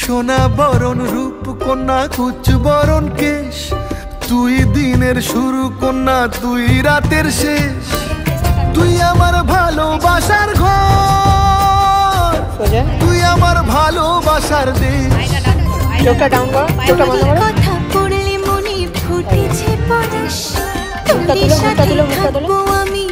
সোনা বরণ রূপ কন্যা কুচ বরণ কেশ, তুই দিনের শুরু কন্যা তুই রাতের শেষ। তুই আমার ভালোবাসার ঘর, তুই আমার ভালোবাসার দেশ। চোখটা ডাউন করো, চোখটা বন্ধ করো। কথা পড়লে মনে ফুটেছে পরশ, তোর সাথে থাকবো আমি